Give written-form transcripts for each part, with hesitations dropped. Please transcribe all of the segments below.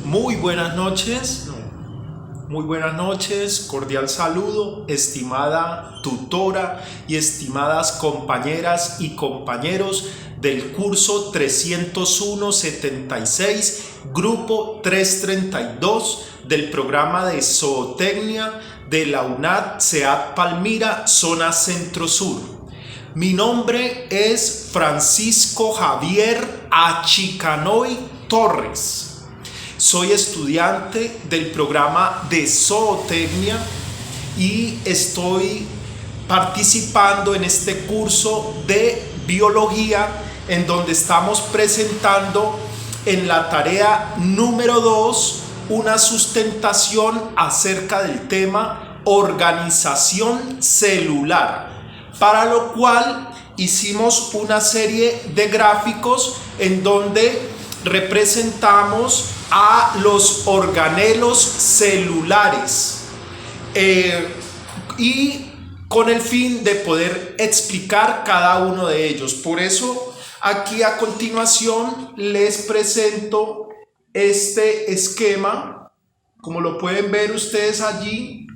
Muy buenas noches, cordial saludo, estimada tutora y estimadas compañeras y compañeros del curso 301-76, grupo 332 del programa de Zootecnia de la UNAD SEAD Palmira, zona centro-sur. Mi nombre es Francisco Javier Achicanoy Torres. Soy estudiante del programa de Zootecnia y estoy participando en este curso de biología en donde estamos presentando en la tarea número 2 una sustentación acerca del tema organización celular, para lo cual hicimos una serie de gráficos en donde representamos a los organelos celulares y con el fin de poder explicar cada uno de ellos. Por eso aquí a continuación les presento este esquema, como lo pueden ver ustedes allí,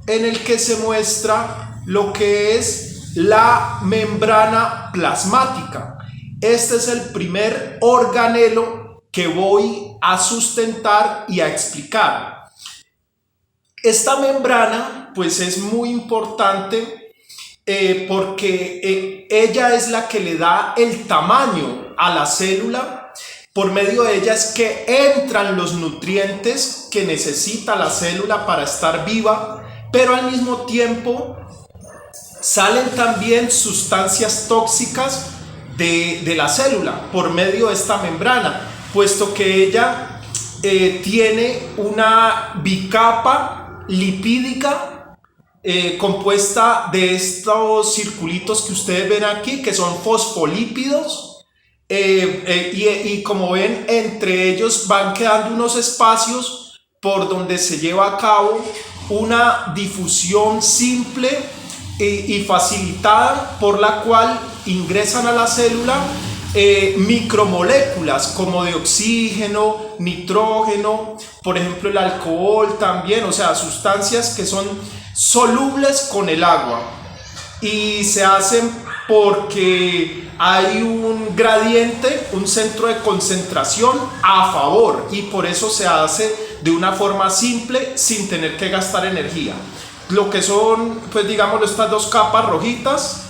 en el que se muestra lo que es la membrana plasmática. Este es el primer organelo que voy a sustentar y a explicar. Esta membrana pues es muy importante porque ella es la que le da el tamaño a la célula. Por medio de ella es que entran los nutrientes que necesita la célula para estar viva, pero al mismo tiempo salen también sustancias tóxicas de la célula por medio de esta membrana, puesto que ella tiene una bicapa lipídica compuesta de estos circulitos que ustedes ven aquí, que son fosfolípidos, y como ven, entre ellos van quedando unos espacios por donde se lleva a cabo una difusión simple y facilitada, por la cual ingresan a la célula micromoléculas como de oxígeno, nitrógeno, por ejemplo el alcohol también, o sea, sustancias que son solubles con el agua, y se hacen porque hay un gradiente, un centro de concentración a favor, y por eso se hace de una forma simple sin tener que gastar energía. Lo que son, pues digamos, estas dos capas rojitas,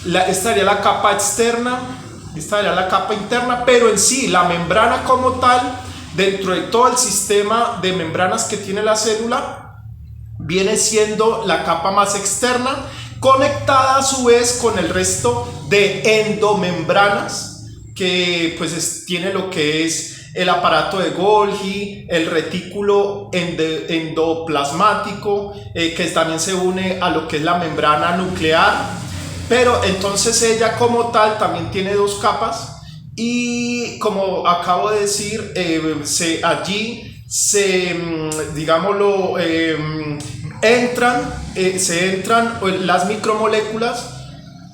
esta sería la capa externa, esta sería la capa interna, pero en sí la membrana como tal, dentro de todo el sistema de membranas que tiene la célula, viene siendo la capa más externa, conectada a su vez con el resto de endomembranas, que pues tiene lo que es el aparato de Golgi, el retículo endoplasmático, que también se une a lo que es la membrana nuclear. Pero entonces ella como tal también tiene dos capas, y como acabo de decir, allí digámoslo, se entran las micromoléculas,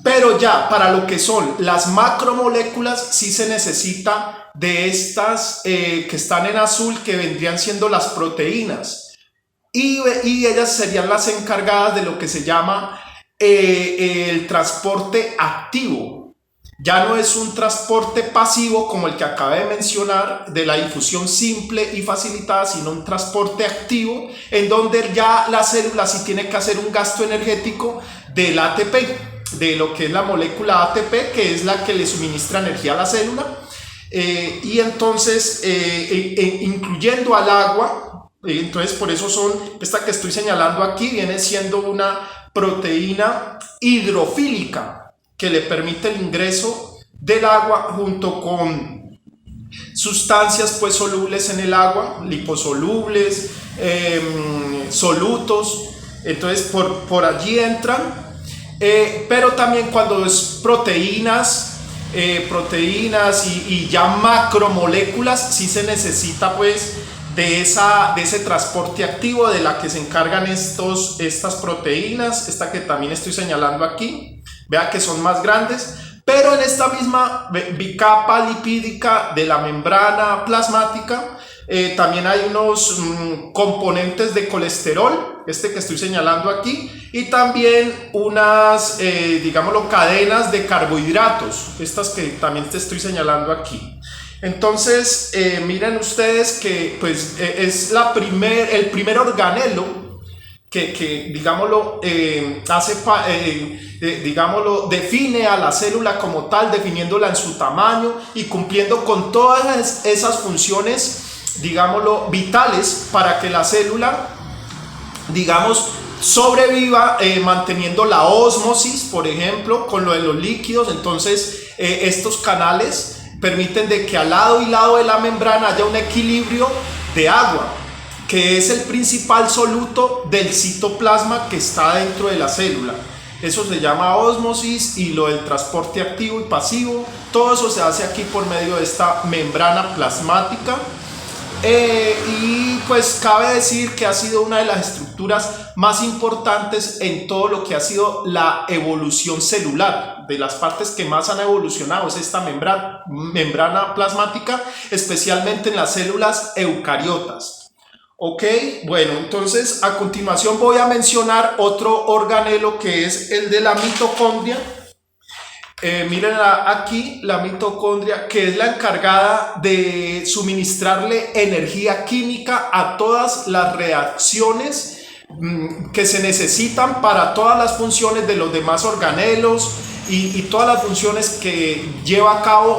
pero ya para lo que son las macromoléculas sí se necesita de estas que están en azul, que vendrían siendo las proteínas, y ellas serían las encargadas de lo que se llama el transporte activo. Ya no es un transporte pasivo como el que acabé de mencionar de la difusión simple y facilitada, sino un transporte activo en donde ya la célula sí tiene que hacer un gasto energético del ATP, de lo que es la molécula ATP, que es la que le suministra energía a la célula, y entonces incluyendo al agua. Entonces por eso esta que estoy señalando aquí viene siendo una proteína hidrofílica que le permite el ingreso del agua junto con sustancias pues solubles en el agua, liposolubles, solutos. Entonces por allí entran, pero también cuando es proteínas y ya macromoléculas, sí se necesita pues de ese transporte activo de la que se encargan estas proteínas, esta que también estoy señalando aquí. Vea que son más grandes, pero en esta misma bicapa lipídica de la membrana plasmática también hay unos componentes de colesterol, este que estoy señalando aquí, y también unas, digámoslo, cadenas de carbohidratos, estas que también te estoy señalando aquí. Entonces, miren ustedes que pues, es el primer organelo que digámoslo, digámoslo, define a la célula como tal, definiéndola en su tamaño y cumpliendo con todas esas funciones, digámoslo, vitales para que la célula, digamos, sobreviva, manteniendo la ósmosis, por ejemplo, con lo de los líquidos. Entonces, estos canales permiten de que al lado y lado de la membrana haya un equilibrio de agua, que es el principal soluto del citoplasma que está dentro de la célula. Eso se llama ósmosis, y lo del transporte activo y pasivo, todo eso se hace aquí por medio de esta membrana plasmática. Y pues cabe decir que ha sido una de las estructuras más importantes en todo lo que ha sido la evolución celular. De las partes que más han evolucionado es esta membrana plasmática, especialmente en las células eucariotas. Ok, bueno, entonces a continuación voy a mencionar otro organelo que es el de la mitocondria. Miren aquí la mitocondria, que es la encargada de suministrarle energía química a todas las reacciones que se necesitan para todas las funciones de los demás organelos y todas las funciones que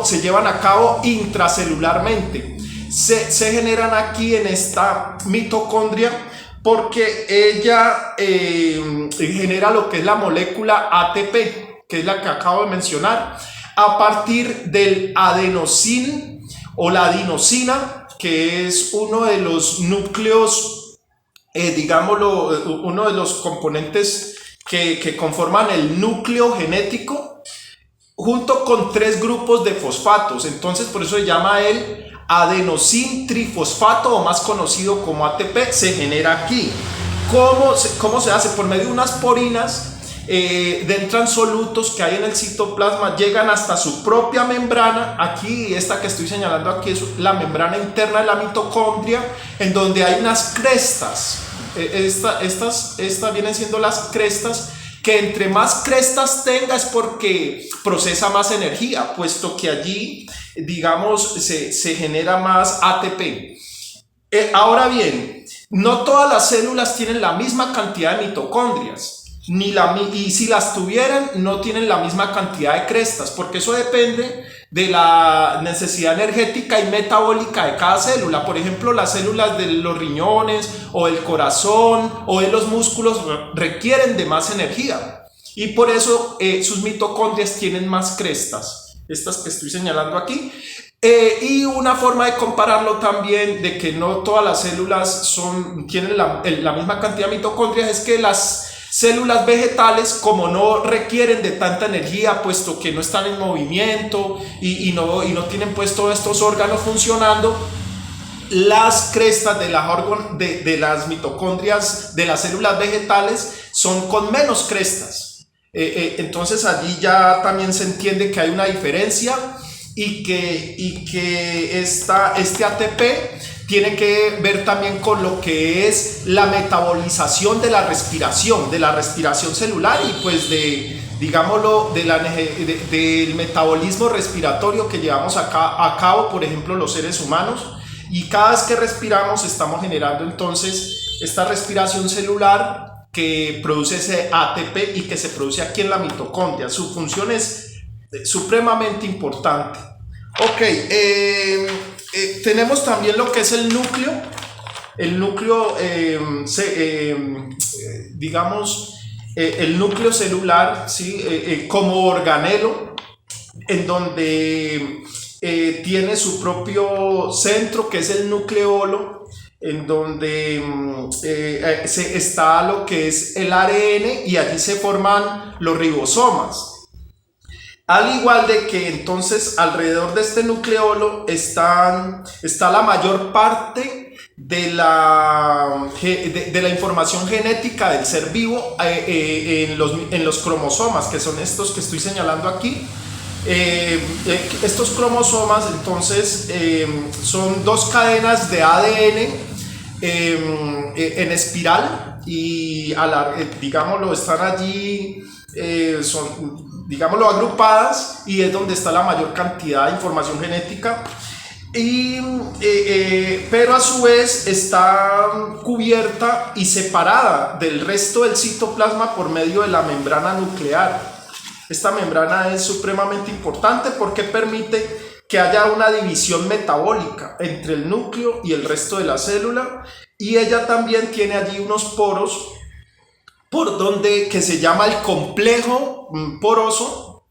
se llevan a cabo intracelularmente. Se generan aquí en esta mitocondria porque ella genera lo que es la molécula ATP, que es la que acabo de mencionar, a partir del adenosín o la adenosina, que es uno de los núcleos, digámoslo, uno de los componentes que conforman el núcleo genético, junto con 3 grupos de fosfatos. Entonces, por eso se llama el adenosín trifosfato, o más conocido como ATP, se genera aquí. ¿Cómo se hace? Por medio de unas porinas. Entran solutos que hay en el citoplasma, llegan hasta su propia membrana. Aquí, esta que estoy señalando aquí, es la membrana interna de la mitocondria, en donde hay unas crestas. Estas vienen siendo las crestas, que entre más crestas tenga es porque procesa más energía, puesto que allí, digamos, se genera más ATP. Ahora bien, no todas las células tienen la misma cantidad de mitocondrias. Y si las tuvieran, no tienen la misma cantidad de crestas, porque eso depende de la necesidad energética y metabólica de cada célula. Por ejemplo, las células de los riñones o del corazón o de los músculos requieren de más energía, y por eso sus mitocondrias tienen más crestas, estas que estoy señalando aquí. Y una forma de compararlo también, de que no todas las células tienen la misma cantidad de mitocondrias, es que las células vegetales, como no requieren de tanta energía, puesto que no están en movimiento y no tienen pues todos estos órganos funcionando, las crestas de las mitocondrias de las células vegetales son con menos crestas. Entonces allí ya también se entiende que hay una diferencia, y que este ATP tiene que ver también con lo que es la metabolización de la respiración celular, y pues digámoslo, del metabolismo respiratorio que llevamos a cabo, por ejemplo, los seres humanos. Y cada vez que respiramos estamos generando entonces esta respiración celular que produce ese ATP y que se produce aquí en la mitocondria. Su función es supremamente importante. Ok, tenemos también lo que es el núcleo. El núcleo, digamos, el núcleo celular, ¿sí? Como organelo, en donde tiene su propio centro, que es el nucleolo, en donde está lo que es el ARN, y allí se forman los ribosomas. Al igual de que entonces alrededor de este nucleolo está la mayor parte de la información genética del ser vivo, en los cromosomas, que son estos que estoy señalando aquí. Estos cromosomas entonces son dos cadenas de ADN en espiral y digámoslo, están allí, son, digámoslo, agrupadas, y es donde está la mayor cantidad de información genética. Pero a su vez está cubierta y separada del resto del citoplasma por medio de la membrana nuclear. Esta membrana es supremamente importante porque permite que haya una división metabólica entre el núcleo y el resto de la célula, y ella también tiene allí unos poros que se llama el complejo poroso,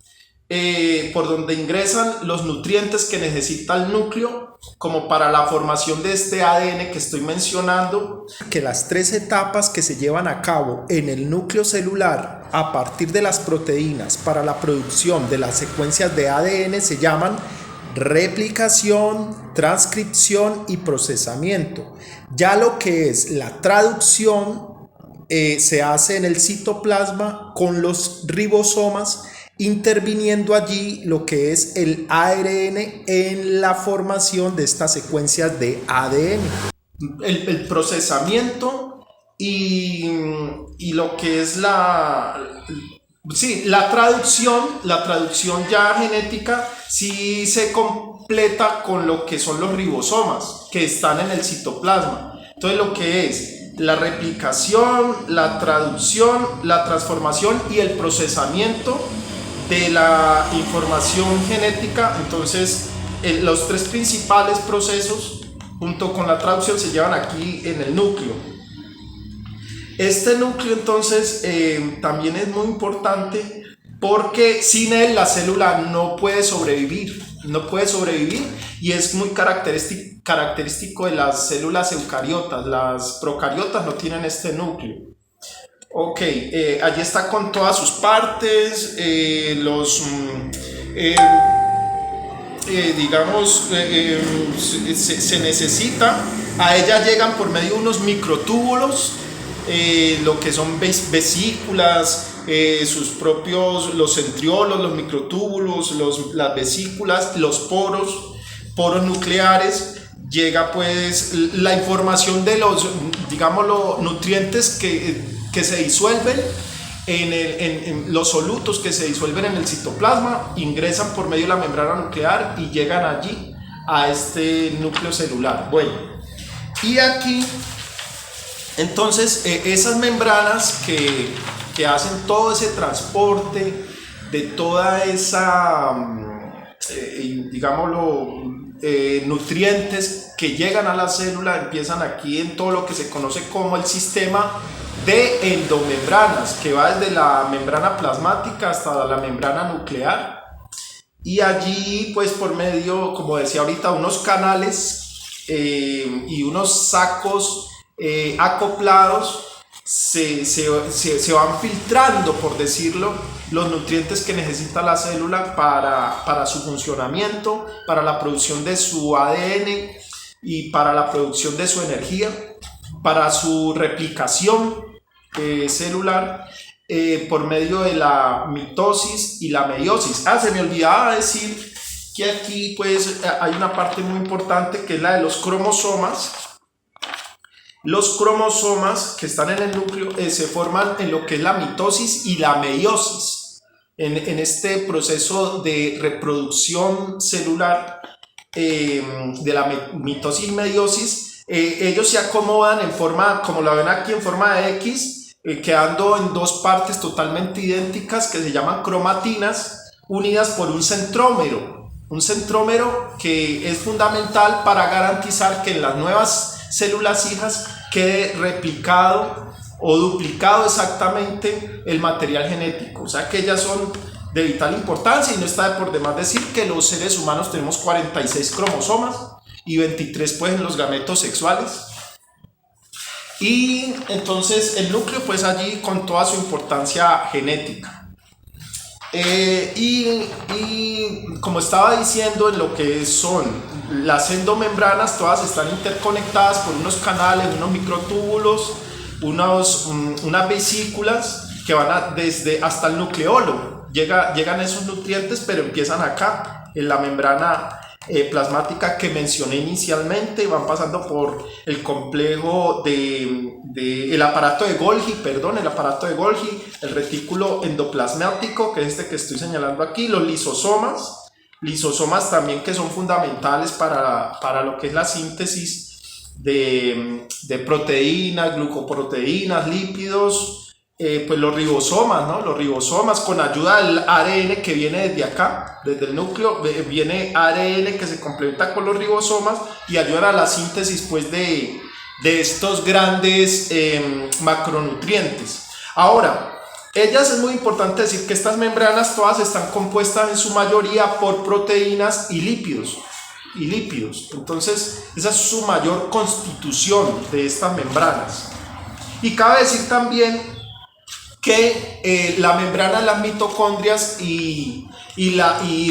por donde ingresan los nutrientes que necesita el núcleo como para la formación de este ADN que estoy mencionando. Que las tres etapas que se llevan a cabo en el núcleo celular a partir de las proteínas para la producción de las secuencias de ADN se llaman replicación, transcripción y procesamiento. Ya lo que es la traducción se hace en el citoplasma con los ribosomas, interviniendo allí lo que es el ARN en la formación de estas secuencias de ADN. El procesamiento y lo que es la traducción ya genética sí se completa con lo que son los ribosomas que están en el citoplasma. Entonces lo que es la replicación, la traducción, la transformación y el procesamiento de la información genética, entonces los tres principales procesos junto con la traducción se llevan aquí en el núcleo. Este núcleo entonces también es muy importante porque sin él la célula no puede sobrevivir, y es muy característico de las células eucariotas. Las procariotas no tienen este núcleo. Ok, allí está con todas sus partes, se necesita, a ella llegan por medio de unos microtúbulos, lo que son vesículas, los centriolos, los microtúbulos, las vesículas, los poros nucleares. Llega pues la información de los, digámoslo, nutrientes que se disuelven en los solutos que se disuelven en el citoplasma, ingresan por medio de la membrana nuclear y llegan allí a este núcleo celular. Bueno, y aquí entonces esas membranas que hacen todo ese transporte de toda esa, digámoslo, nutrientes que llegan a la célula, empiezan aquí en todo lo que se conoce como el sistema de endomembranas, que va desde la membrana plasmática hasta la membrana nuclear, y allí pues por medio, como decía ahorita, unos canales y unos sacos acoplados se van filtrando, por decirlo, los nutrientes que necesita la célula para su funcionamiento, para la producción de su ADN y para la producción de su energía, para su replicación celular por medio de la mitosis y la meiosis. Se me olvidaba decir que aquí pues hay una parte muy importante que es la de los cromosomas. Los cromosomas que están en el núcleo se forman en lo que es la mitosis y la meiosis. En este proceso de reproducción celular de la mitosis y meiosis, ellos se acomodan en forma, como la ven aquí, en forma de X, quedando en dos partes totalmente idénticas que se llaman cromatinas, unidas por un centrómero. Un centrómero que es fundamental para garantizar que en las nuevas células hijas quede replicado o duplicado exactamente el material genético. O sea que ellas son de vital importancia, y no está por demás decir que los seres humanos tenemos 46 cromosomas y 23 pues en los gametos sexuales. Y entonces el núcleo pues allí con toda su importancia genética. Y como estaba diciendo, en lo que son las endomembranas, todas están interconectadas por unos canales, unos microtúbulos, unas vesículas que van desde hasta el nucleolo. llegan esos nutrientes, pero empiezan acá, en la membrana plasmática que mencioné inicialmente, van pasando por el complejo el aparato de Golgi, el retículo endoplasmático, que es este que estoy señalando aquí, los lisosomas también, que son fundamentales para lo que es la síntesis de proteínas, glucoproteínas, lípidos. Pues los ribosomas, ¿no? Los ribosomas, con ayuda del ARN que viene desde acá, desde el núcleo, viene ARN que se complementa con los ribosomas y ayudan a la síntesis, pues, de estos grandes macronutrientes. Ahora, ellas es muy importante decir que estas membranas todas están compuestas en su mayoría por proteínas y lípidos. Entonces, esa es su mayor constitución de estas membranas. Y cabe decir también que la membrana de las mitocondrias y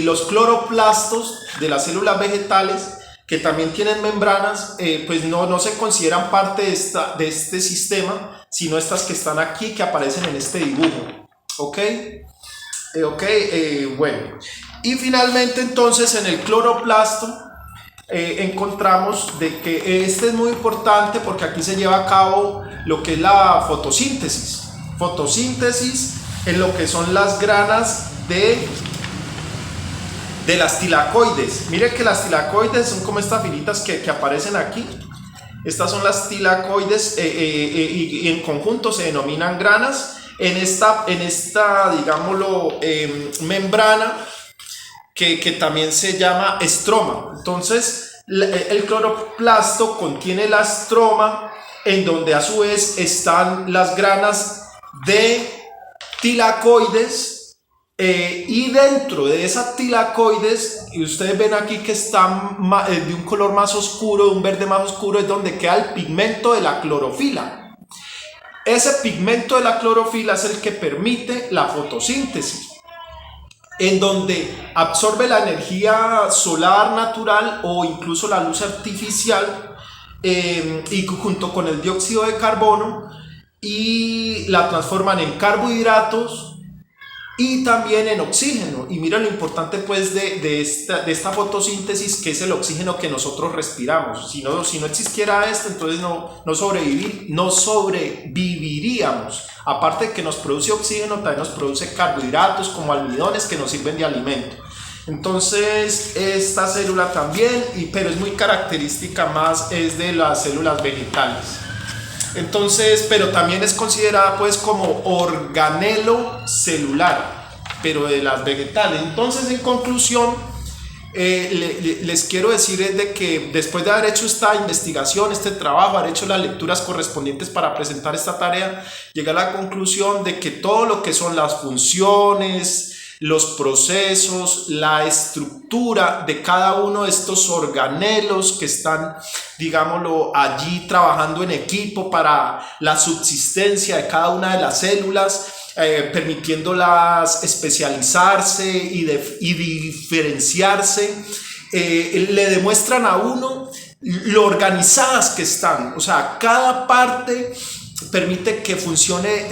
los cloroplastos de las células vegetales, que también tienen membranas, pues no se consideran parte de este sistema, sino estas que están aquí, que aparecen en este dibujo. Bueno. Y finalmente, entonces, en el cloroplasto encontramos de que este es muy importante porque aquí se lleva a cabo lo que es la fotosíntesis en lo que son las granas de las tilacoides. Mire que las tilacoides son como estas filitas que aparecen aquí. Estas son las tilacoides y en conjunto se denominan granas. En esta digámoslo, membrana que también se llama estroma. Entonces, el cloroplasto contiene la estroma, en donde a su vez están las granas de tilacoides, y dentro de esas tilacoides, y ustedes ven aquí que están de un color más oscuro, de un verde más oscuro, es donde queda el pigmento de la clorofila. Ese pigmento de la clorofila es el que permite la fotosíntesis, en donde absorbe la energía solar natural o incluso la luz artificial, y junto con el dióxido de carbono, y la transforman en carbohidratos y también en oxígeno. Y mira lo importante, pues, de esta fotosíntesis, que es el oxígeno que nosotros respiramos. Si no existiera esto, entonces no sobreviviríamos. Aparte de que nos produce oxígeno, también nos produce carbohidratos como almidones que nos sirven de alimento. Entonces, esta célula también, pero es muy característica más, es de las células vegetales. Entonces, pero también es considerada, pues, como organelo celular, pero de las vegetales. Entonces, en conclusión, les quiero decir es de que después de haber hecho esta investigación, este trabajo, haber hecho las lecturas correspondientes para presentar esta tarea, llegué a la conclusión de que todo lo que son las funciones, los procesos, la estructura de cada uno de estos organelos que están, digámoslo, allí trabajando en equipo para la subsistencia de cada una de las células, permitiéndolas especializarse y diferenciarse, le demuestran a uno lo organizadas que están. O sea, cada parte permite que funcione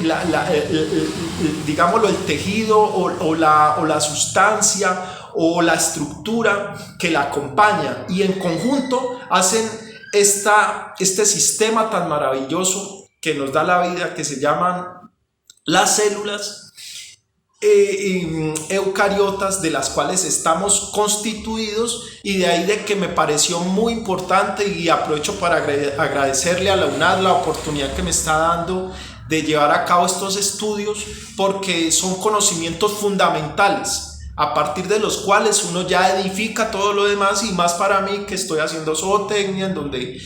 digámoslo, el tejido o la sustancia o la estructura que la acompaña, y en conjunto hacen este sistema tan maravilloso que nos da la vida, que se llaman las células eucariotas, de las cuales estamos constituidos. Y de ahí de que me pareció muy importante, y aprovecho para agradecerle a la UNAD la oportunidad que me está dando de llevar a cabo estos estudios, porque son conocimientos fundamentales a partir de los cuales uno ya edifica todo lo demás, y más para mí que estoy haciendo zootecnia, en donde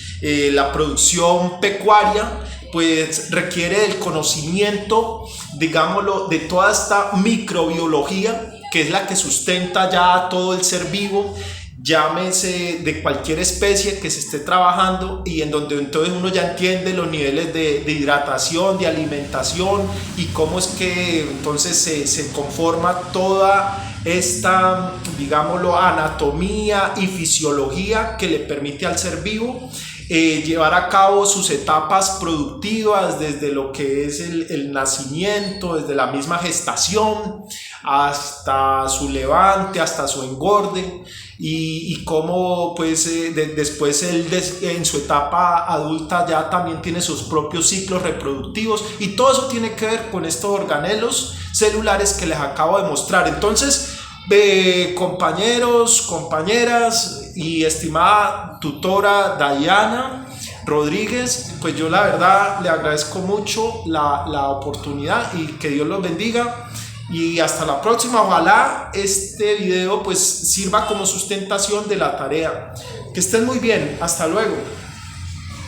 la producción pecuaria pues requiere del conocimiento, digámoslo, de toda esta microbiología, que es la que sustenta ya todo el ser vivo, llámese de cualquier especie que se esté trabajando, y en donde entonces uno ya entiende los niveles de hidratación, de alimentación, y cómo es que entonces se conforma toda esta, digámoslo, anatomía y fisiología que le permite al ser vivo llevar a cabo sus etapas productivas desde lo que es el nacimiento, desde la misma gestación hasta su levante, hasta su engorde, y cómo pues después él en su etapa adulta ya también tiene sus propios ciclos reproductivos, y todo eso tiene que ver con estos organelos celulares que les acabo de mostrar. Entonces, compañeros, compañeras y estimada tutora Dayana Rodríguez, pues yo la verdad le agradezco mucho la oportunidad, y que Dios los bendiga. Y hasta la próxima. Ojalá este video pues sirva como sustentación de la tarea. Que estén muy bien. Hasta luego.